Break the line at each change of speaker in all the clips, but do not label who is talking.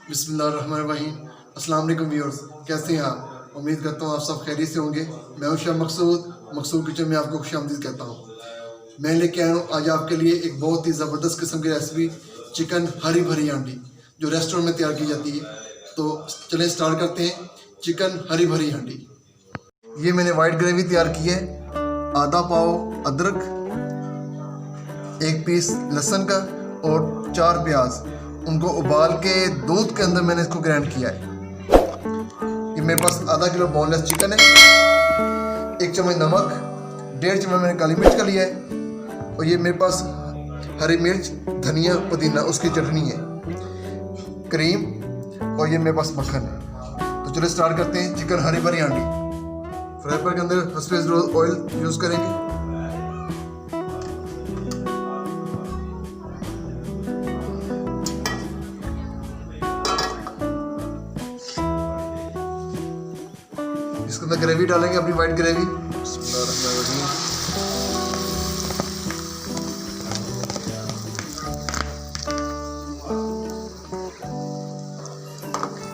बिस्मिल्लाहिर्रहमानिर्रहीम। अस्सलाम वालेकुम व्यूअर्स, कैसे हैं आप? उम्मीद करता हूँ आप सब खैरियत से होंगे। मैं हूं शाह मकसूद किचन में आपको खुशामदीद कहता हूँ। मैं लेके आया हूँ आज आपके लिए एक बहुत ही ज़बरदस्त किस्म की रेसिपी, चिकन हरी भरी हांडी, जो रेस्टोरेंट में तैयार की जाती है। तो चलें स्टार्ट करते हैं। चिकन हरी भरी हांडी। ये मैंने वाइट ग्रेवी तैयार की है। आधा पाव अदरक, एक पीस लहसुन का और 4 प्याज, उनको उबाल के दूध के अंदर मैंने इसको ग्राइंड किया है। ये मेरे पास आधा किलो बोनलेस चिकन है, 1 चम्मच नमक, 1.5 चम्मच मैंने काली मिर्च का लिया है, और ये मेरे पास हरी मिर्च, धनिया, पुदीना, उसकी चटनी है, क्रीम, और ये मेरे पास मक्खन है। तो चलो स्टार्ट करते हैं चिकन हरी भरी हांडी। फ्राई पैन के अंदर फर्स्ट ऑयल यूज़ करेंगे। इसके अंदर ग्रेवी डालेंगे, अपनी वाइट ग्रेवी।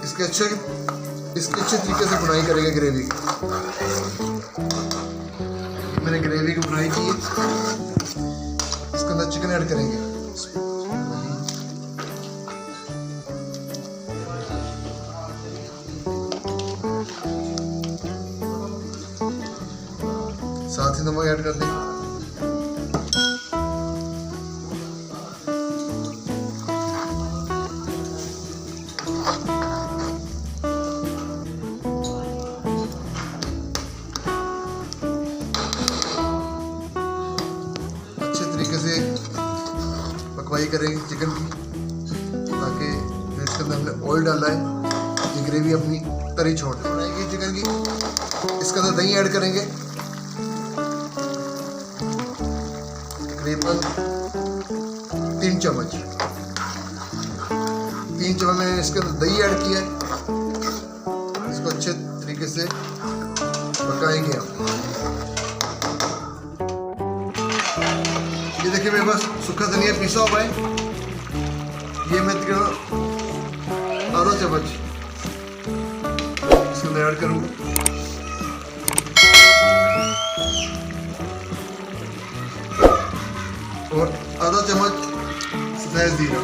इसके अच्छे तरीके से बुनाई करेंगे ग्रेवी की। मैंने ग्रेवी की बुनाई की है। इसके अंदर चिकन ऐड करेंगे। साथ ही नमक ऐड कर देंगे। अच्छे तरीके से पकवाई करेंगे चिकन की, ताकि इसके अंदर हमने ऑयल डाला है, ये ग्रेवी अपनी तरी छोड़ बनाएगी चिकन की। इसके अंदर दही ऐड करेंगे, तकरीबन 3 चम्मच। 3 चम्मच मैंने इसके अंदर दही ऐड किया है। इसको अच्छे तरीके से पकाएंगे हम। ये देखिए मेरे पास सूखा धनिया पिसा हुआ है, ये मैं आधा चम्मच इसके अंदर ऐड करूँगा। और आधा चम्मच सफेद जीरा।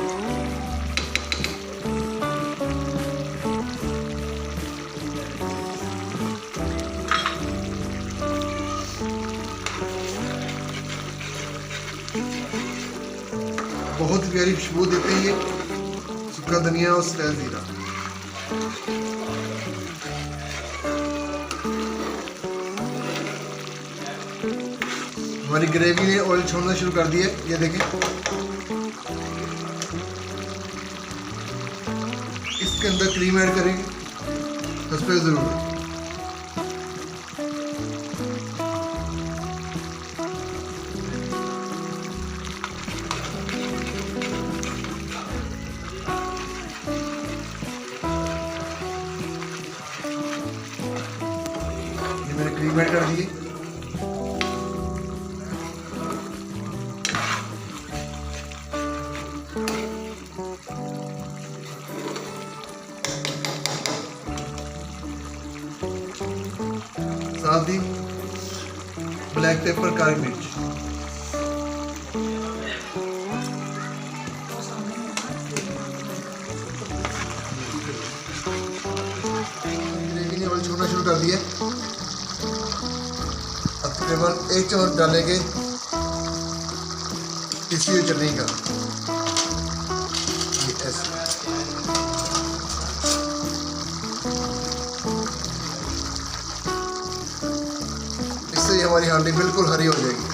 बहुत प्यारी खुशबू देते हैं ये सूखा धनिया और सफेद जीरा। हमारी ग्रेवी ने ऑयल छोड़ना शुरू कर दिया है, ये देखें। इसके अंदर क्रीम ऐड करेंगे, उस पर जरूर। ये मैंने क्रीम ऐड कर दी। साथ ही ब्लैक पेपर, काली मिर्च। ग्रेवी ने ऑयल छोड़ना शुरू कर दिया। अब तकरीबन 1 चम्मच डालेंगे पिसी हुई चटनी का। ये ऐसे ये हमारी हांडी बिल्कुल हरी हो जाएगी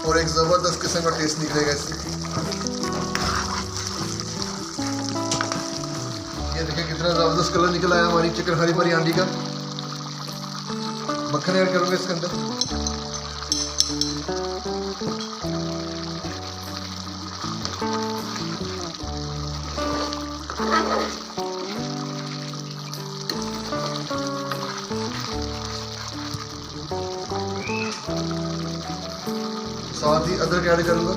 और एक ज़बरदस्त किस्म का टेस्ट निकलेगा इससे। ये देखिए कितना ज़बरदस्त कलर निकला है हमारी चिकन हरी भरी हांडी का। मक्खन ऐड करूँगा इसके अंदर। साथ ही अदरक ऐड करूँगा।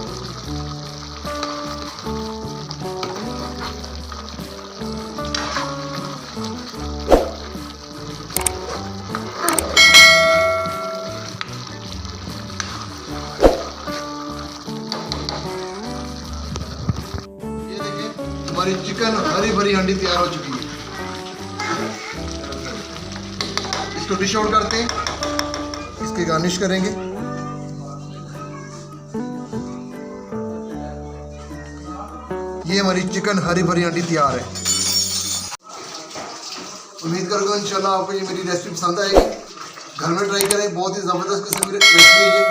चिकन हरी भरी हांडी तैयार हो चुकी है। इसको डिश आउट करते हैं, इसकी गार्निश करेंगे। ये हमारी चिकन हरी भरी हांडी तैयार है। उम्मीद करूँगा इंशाल्लाह आपको ये मेरी रेसिपी पसंद आएगी। घर में ट्राई करें, बहुत ही ज़बरदस्त किस्म की रेसिपी है ये।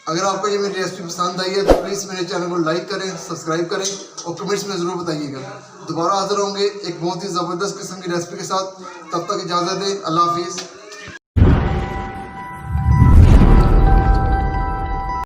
अगर आपको ये मेरी रेसिपी पसंद आई है तो प्लीज़ मेरे चैनल को लाइक करें, सब्सक्राइब करें और कमेंट्स में ज़रूर बताइएगा। दोबारा हाजिर होंगे एक बहुत ही ज़बरदस्त किस्म की रेसिपी के साथ। तब तक इजाज़त दें। अल्लाह हाफिज़।